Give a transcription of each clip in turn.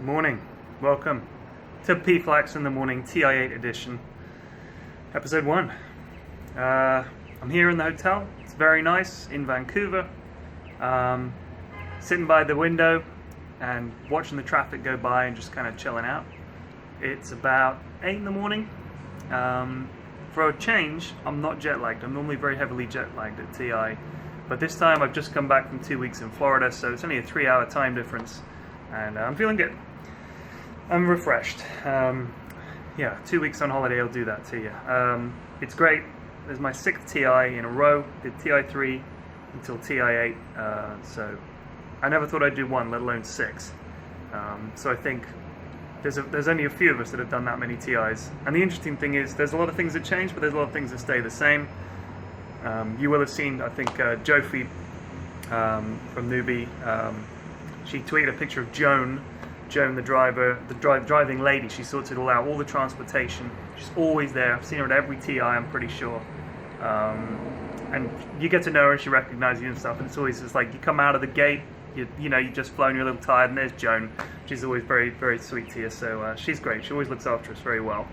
Morning, welcome to PFlax in the Morning, TI8 edition, episode 1. I'm here in the hotel, it's very nice, in Vancouver, sitting by the window and watching the traffic go by and just kind of chilling out. It's about 8 in the morning. For a change, I'm not jet lagged. I'm normally very heavily jet lagged at TI, but this time I've just come back from 2 weeks in Florida, so it's only a 3-hour time difference, and I'm feeling good. I'm refreshed. 2 weeks on holiday will do that to you. It's great. There's my 6th TI in a row. Did TI3 until TI8, so I never thought I'd do one, let alone 6. So I think there's only a few of us that have done that many TIs. And the interesting thing is there's a lot of things that change, but there's a lot of things that stay the same. You will have seen, I think, Jofi from Newbie, she tweeted a picture of Joan, the driver, the driving lady. She sorts it all out, all the transportation. She's always there. I've seen her at every TI, I'm pretty sure. And you get to know her and she recognizes you and stuff. And it's always just like you come out of the gate, you've just flown, you're a little tired, and there's Joan. She's always very, very sweet to you. So she's great. She always looks after us very well.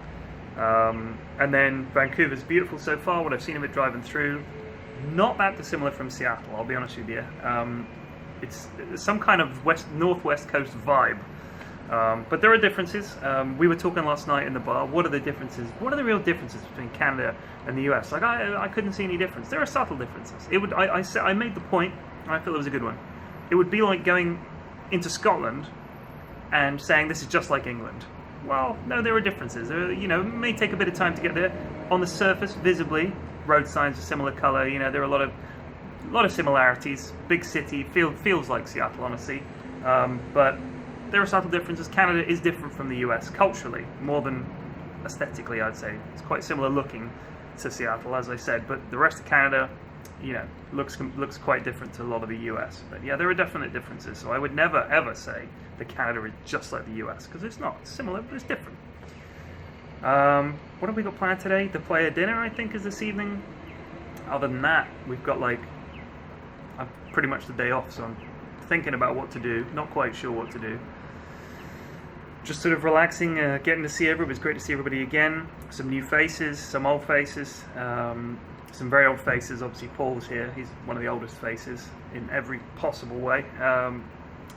And then Vancouver's beautiful so far. What I've seen of it driving through, not that dissimilar from Seattle, I'll be honest with you. It's some kind of northwest coast vibe. But there are differences. We were talking last night in the bar. What are the differences? What are the real differences between Canada and the US? Like I couldn't see any difference. There are subtle differences. It would. I made the point, and I feel it was a good one. It would be like going into Scotland and saying this is just like England. Well, no, there are differences. It may take a bit of time to get there. On the surface, visibly, road signs are similar color. There are a lot of similarities. Big city, feels like Seattle, honestly, but there are subtle differences. Canada is different from the US culturally, more than aesthetically, I'd say. It's quite similar looking to Seattle, as I said, but the rest of Canada, looks quite different to a lot of the US. But yeah, there are definite differences, so I would never ever say that Canada is just like the US, because it's not. It's similar, but it's different. What have we got planned today? The player dinner, I think, is this evening. Other than that, we've got pretty much the day off, so I'm thinking about what to do, not quite sure what to do. Just sort of relaxing, getting to see everybody. It's great to see everybody again. Some new faces, some old faces, some very old faces. Obviously Paul's here, he's one of the oldest faces in every possible way.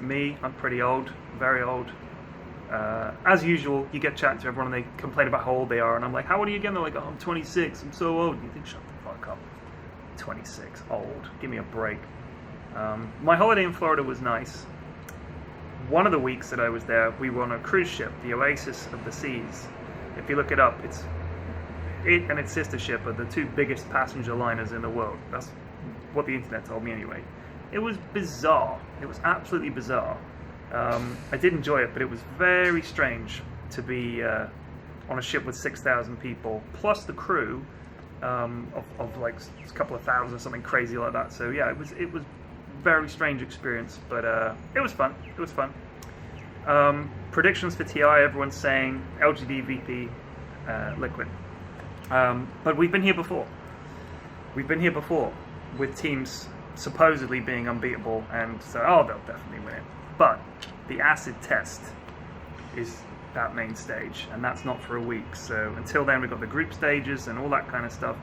Me, I'm pretty old, very old. As usual, you get chatting to everyone and they complain about how old they are, and I'm like, how old are you again? They're like, oh, I'm 26, I'm so old. And you think, shut the fuck up. 26, old, give me a break. My holiday in Florida was nice. One of the weeks that I was there, we were on a cruise ship, the Oasis of the Seas. If you look it up, it and its sister ship are the 2 biggest passenger liners in the world. That's what the internet told me anyway. It was bizarre. It was absolutely bizarre. I did enjoy it, but it was very strange to be on a ship with 6,000 people, plus the crew of like a couple of thousand or something crazy like that. So yeah, it was very strange experience, but it was fun. It was fun. Predictions for TI, everyone's saying LGD VP liquid. But we've been here before. We've been here before with teams supposedly being unbeatable, and so they'll definitely win it. But the acid test is that main stage, and that's not for a week. So until then, we've got the group stages and all that kind of stuff.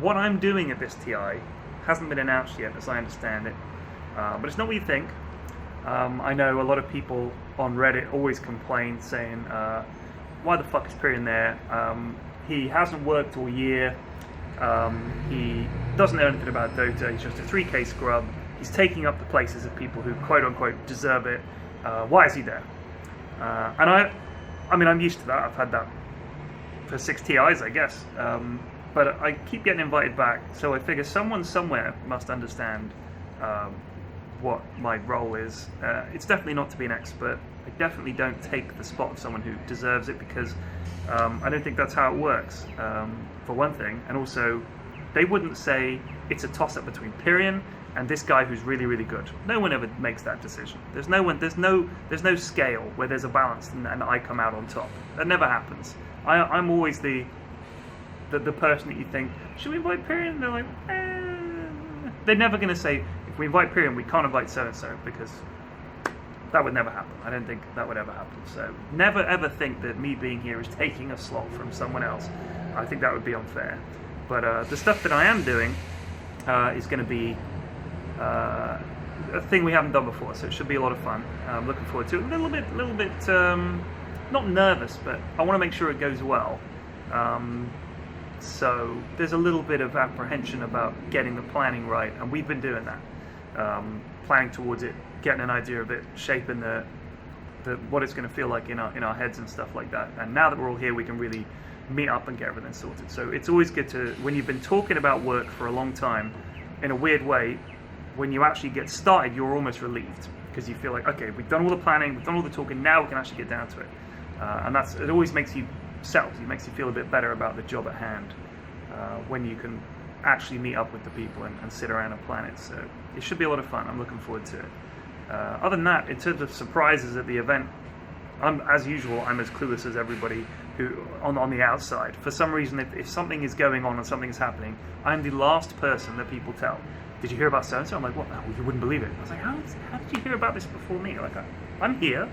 What I'm doing at this TI hasn't been announced yet, as I understand it. But it's not what you think. I know a lot of people on Reddit always complain, saying, why the fuck is Pyrian there? He hasn't worked all year. He doesn't know anything about Dota. He's just a 3K scrub. He's taking up the places of people who quote unquote deserve it. Why is he there? And I mean, I'm used to that. I've had that for 6 TIs, I guess. But I keep getting invited back, so I figure someone somewhere must understand what my role is. It's definitely not to be an expert. I definitely don't take the spot of someone who deserves it, because I don't think that's how it works, for one thing. And also, they wouldn't say it's a toss-up between Pyrian and this guy who's really, really good. No one ever makes that decision. There's no scale where there's a balance and I come out on top. That never happens. I'm always the person that you think, should we invite Pyrian? And they're like, They're never going to say, if we invite Pyrian, we can't invite so-and-so, because that would never happen. I don't think that would ever happen. So never ever think that me being here is taking a slot from someone else. I think that would be unfair. But the stuff that I am doing is going to be a thing we haven't done before, so it should be a lot of fun. I'm looking forward to it. A little bit, not nervous, but I want to make sure it goes well. So there's a little bit of apprehension about getting the planning right, and we've been doing that, planning towards it, getting an idea of it, shaping the what it's going to feel like in our heads and stuff like that. And now that we're all here, we can really meet up and get everything sorted. So it's always good to, when you've been talking about work for a long time, in a weird way, when you actually get started, you're almost relieved, because you feel like, okay, we've done all the planning, we've done all the talking, now we can actually get down to it. And it always makes you settled. It makes you feel a bit better about the job at hand when you can actually meet up with the people and sit around and plan it. So it should be a lot of fun. I'm looking forward to it. Other than that, in terms of surprises at the event, as usual, I'm as clueless as everybody who on the outside. For some reason, if something is going on and something's happening, I'm the last person that people tell. Did you hear about so-and-so? I'm like, what? No, you wouldn't believe it. I was like, how did you hear about this before me? Like, I'm here.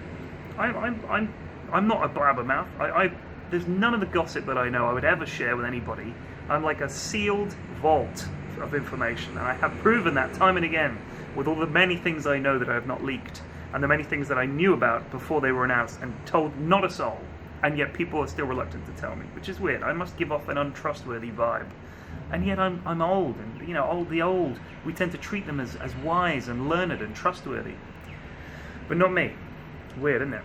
I'm not a blabbermouth. There's none of the gossip that I know I would ever share with anybody. I'm like a sealed vault of information, and I have proven that time and again with all the many things I know that I have not leaked, and the many things that I knew about before they were announced and told not a soul, and yet people are still reluctant to tell me, which is weird. I must give off an untrustworthy vibe. And yet I'm old, and the old, we tend to treat them as wise and learned and trustworthy. But not me. Weird, isn't it?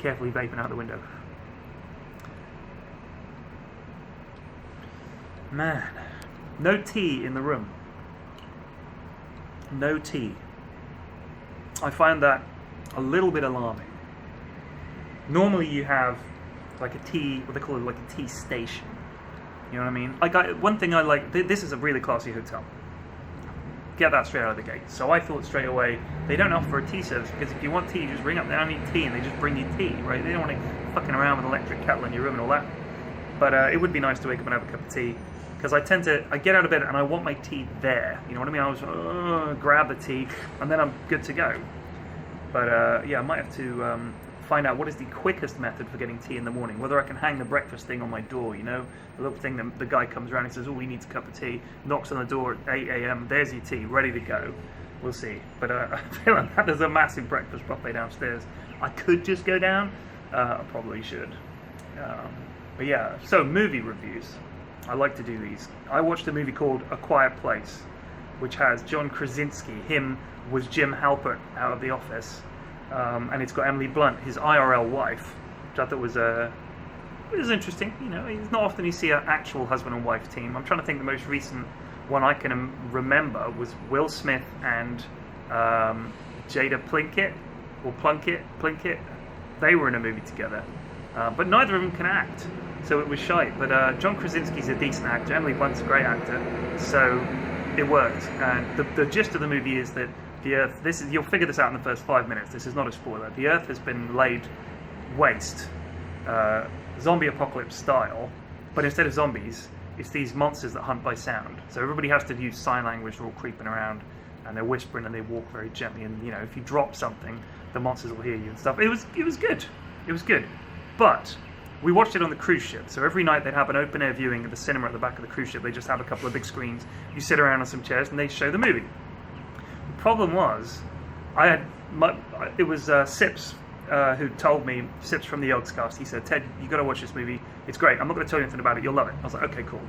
Carefully vaping out the window. Man, no tea in the room. No tea. I find that a little bit alarming. Normally you have like a tea, what they call it, like a tea station. You know what I mean? One thing I like, this is a really classy hotel. Get that straight out of the gate. So I thought straight away, they don't offer a tea service, because if you want tea, you just ring up, they don't need tea, and they just bring you tea, right? They don't want to fucking around with an electric kettle in your room and all that. But it would be nice to wake up and have a cup of tea, because I get out of bed and I want my tea there. You know what I mean? I was grab the tea, and then I'm good to go. But yeah, I might have to find out what is the quickest method for getting tea in the morning. Whether I can hang the breakfast thing on my door, you know, the little thing that the guy comes around and says, "Oh, he needs a cup of tea." Knocks on the door at 8 a.m. There's your tea, ready to go. We'll see. But I feel like that is a massive breakfast buffet downstairs. I could just go down. I probably should. But yeah. So movie reviews. I like to do these. I watched a movie called A Quiet Place, which has John Krasinski. Him was Jim Halpert out of The Office. And it's got Emily Blunt, his IRL wife, which I thought was interesting. You know, it's not often you see an actual husband and wife team. I'm trying to think the most recent one I can remember was Will Smith and Jada Plunkett. They were in a movie together, but neither of them can act, so it was shite. But John Krasinski's a decent actor. Emily Blunt's a great actor, so it worked. And the gist of the movie is that the Earth, you'll figure this out in the first 5 minutes, this is not a spoiler, the Earth has been laid waste, zombie apocalypse style, but instead of zombies, it's these monsters that hunt by sound. So everybody has to use sign language, they're all creeping around, and they're whispering and they walk very gently, and you know, if you drop something, the monsters will hear you and stuff. It was good. It was good. But we watched it on the cruise ship, so every night they'd have an open air viewing at the cinema at the back of the cruise ship. They just have a couple of big screens, you sit around on some chairs and they show the movie. The problem was, it was Sips who told me, Sips from the Yogscast, he said, "Ted, you got to watch this movie, it's great, I'm not going to tell you anything about it, you'll love it." I was like, okay, cool.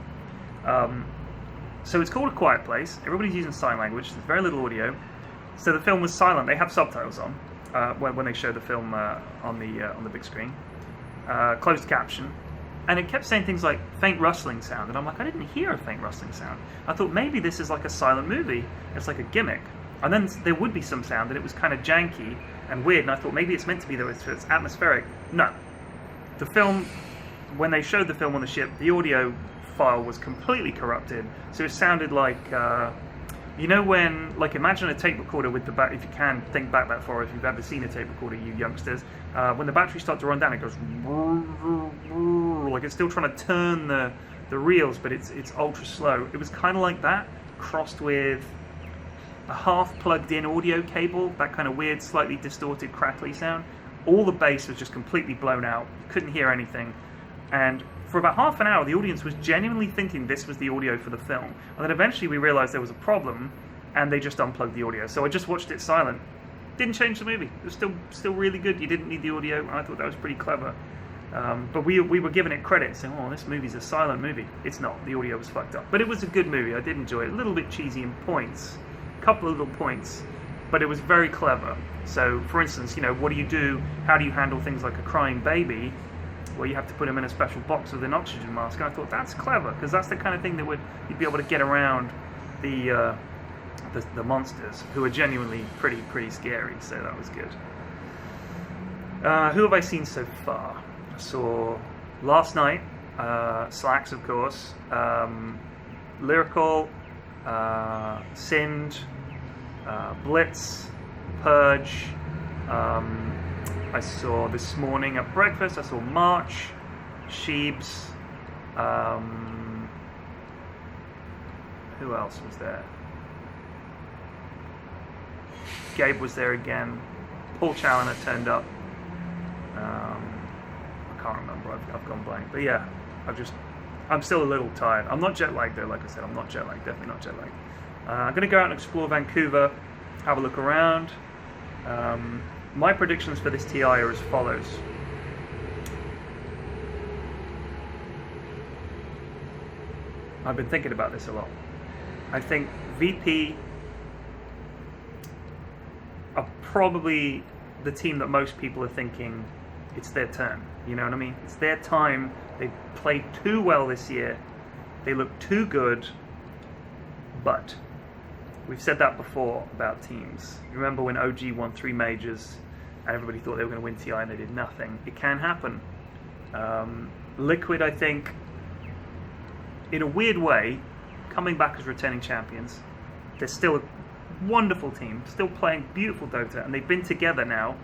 So it's called A Quiet Place, everybody's using sign language, there's very little audio, so the film was silent. They have subtitles on when they show the film on the big screen, closed caption, and it kept saying things like faint rustling sound, and I'm like, I didn't hear a faint rustling sound. I thought maybe this is like a silent movie, it's like a gimmick. And then there would be some sound, and it was kind of janky and weird, and I thought maybe it's meant to be that it's atmospheric. No. The film, when they showed the film on the ship, the audio file was completely corrupted, so it sounded like, you know when, like imagine a tape recorder with the if you can think back that far, if you've ever seen a tape recorder, you youngsters, when the batteries start to run down, it goes, like it's still trying to turn the reels, but it's ultra slow. It was kind of like that, crossed with a half plugged in audio cable, that kind of weird, slightly distorted, crackly sound. All the bass was just completely blown out. You couldn't hear anything. And for about half an hour, the audience was genuinely thinking this was the audio for the film. And then eventually we realized there was a problem, and they just unplugged the audio. So I just watched it silent. Didn't change the movie. It was still really good. You didn't need the audio, and I thought that was pretty clever. But we were giving it credit, saying, oh, this movie's a silent movie. It's not. The audio was fucked up. But it was a good movie. I did enjoy it. A little bit cheesy in points. A couple of little points. But it was very clever. So, for instance, what do you do? How do you handle things like a crying baby, where you have to put him in a special box with an oxygen mask? And I thought, that's clever, because that's the kind of thing that you'd be able to get around the monsters, who are genuinely pretty scary. So that was good. Who have I seen so far? I saw last night, Slacks, of course, Lyrical, Sind, Blitz, Purge. I saw this morning at breakfast, I saw March, Sheebs. Who else was there? Gabe was there again. Paul Challoner turned up. I can't remember. I've gone blank. But yeah, I'm still a little tired. I'm not jet lagged though. Like I said, I'm not jet lagged. Definitely not jet lagged. I'm going to go out and explore Vancouver, have a look around. My predictions for this TI are as follows. I've been thinking about this a lot. I think VP are probably the team that most people are thinking it's their turn. You know what I mean? It's their time. They played too well this year. They look too good. But we've said that before about teams. Remember when OG won 3 majors and everybody thought they were going to win TI and they did nothing? It can happen. Liquid, I think, in a weird way, coming back as returning champions. They're still a wonderful team, still playing beautiful Dota, and they've been together now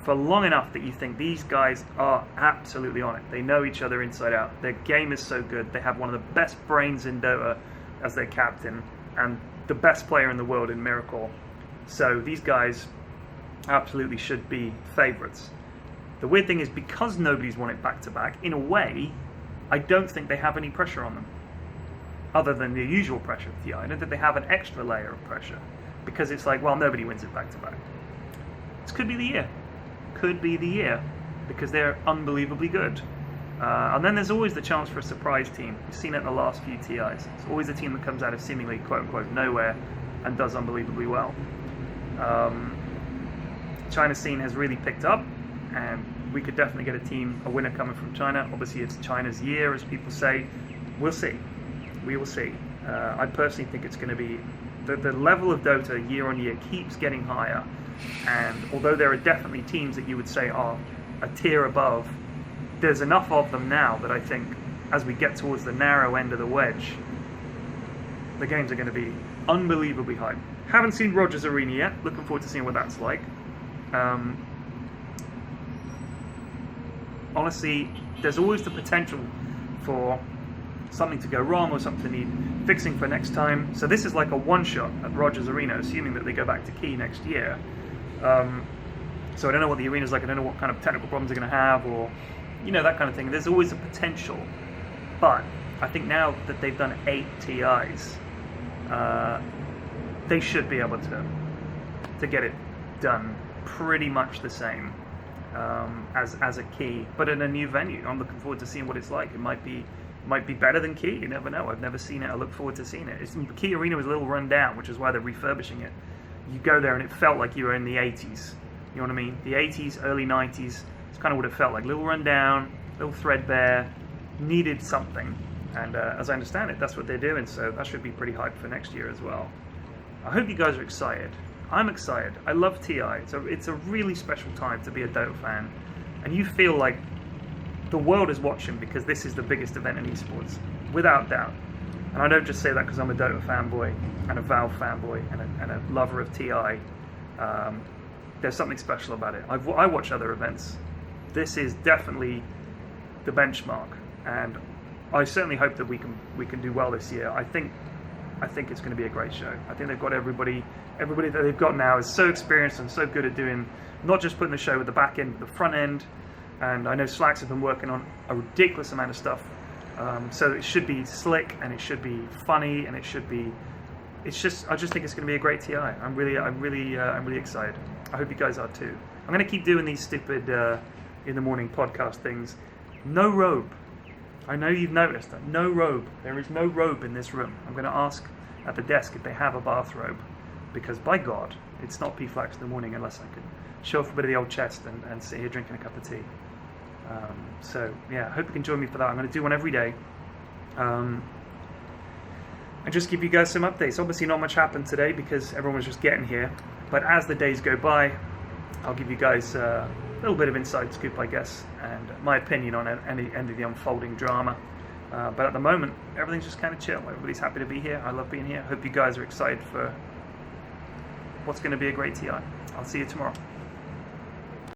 for long enough that you think these guys are absolutely on it. They know each other inside out. Their game is so good. They have one of the best brains in Dota as their captain, and the best player in the world in Miracle. So these guys absolutely should be favourites. The weird thing is, because nobody's won it back-to-back, in a way, I don't think they have any pressure on them. Other than the usual pressure of TI. I don't think they have an extra layer of pressure. Because it's like, well, nobody wins it back-to-back. This could be the year. Could be the year. Because they're unbelievably good. And then there's always the chance for a surprise team. We've seen it in the last few TIs. It's always a team that comes out of seemingly quote-unquote nowhere and does unbelievably well. China scene has really picked up, and we could definitely get a winner coming from China. Obviously, it's China's year, as people say. We'll see. We will see. I personally think it's going to be... The level of Dota year on year keeps getting higher, and although there are definitely teams that you would say are a tier above, there's enough of them now that I think as we get towards the narrow end of the wedge, the games are going to be unbelievably hype. Haven't seen Rogers Arena yet. Looking forward to seeing what that's like. Honestly, there's always the potential for something to go wrong or something to need fixing for next time. So this is like a one-shot at Rogers Arena, assuming that they go back to Key next year. So I don't know what the arena's like. I don't know what kind of technical problems they're going to have, or that kind of thing. There's always a potential, but I think now that they've done 8 TIs, they should be able to get it done pretty much the same as a Key, but in a new venue. I'm looking forward to seeing what it's like. It might be better than Key. You never know. I've never seen it. I look forward to seeing it. Key Arena was a little run down, which is why they're refurbishing it. You go there and it felt like you were in the 80s. You know what I mean? The 80s, early 90s. It's kind of what it felt like. Little run down, little threadbare. Needed something. And as I understand it, that's what they're doing. So that should be pretty hyped for next year as well. I hope you guys are excited. I'm excited. I love TI. It's a really special time to be a Dota fan. And you feel like the world is watching because this is the biggest event in esports, without doubt. And I don't just say that because I'm a Dota fanboy and a Valve fanboy and a lover of TI. There's something special about it. I watch other events. This is definitely the benchmark, and I certainly hope that we can do well this year. I think I think it's going to be a great show. I think they've got everybody that they've got now is so experienced and so good at doing, not just putting the show with the back end, but the front end. And I know Slacks have been working on a ridiculous amount of stuff. So it should be slick, and it should be funny, and I just think it's going to be a great TI. I'm really excited. I hope you guys are too. I'm going to keep doing these stupid in the morning podcast things. No robe. I know you've noticed that. No robe. There is no robe in this room. I'm going to ask at the desk if they have a bathrobe, because by God, it's not PFlax in the morning unless I can show off a bit of the old chest and sit here drinking a cup of tea. So yeah, I hope you can join me for that. I'm going to do one every day. And just give you guys some updates. Obviously not much happened today because everyone was just getting here. But as the days go by, I'll give you guys a little bit of inside scoop, I guess, and my opinion on any end of the unfolding drama. But at the moment, everything's just kind of chill. Everybody's happy to be here. I love being here. Hope you guys are excited for what's going to be a great TI. I'll see you tomorrow.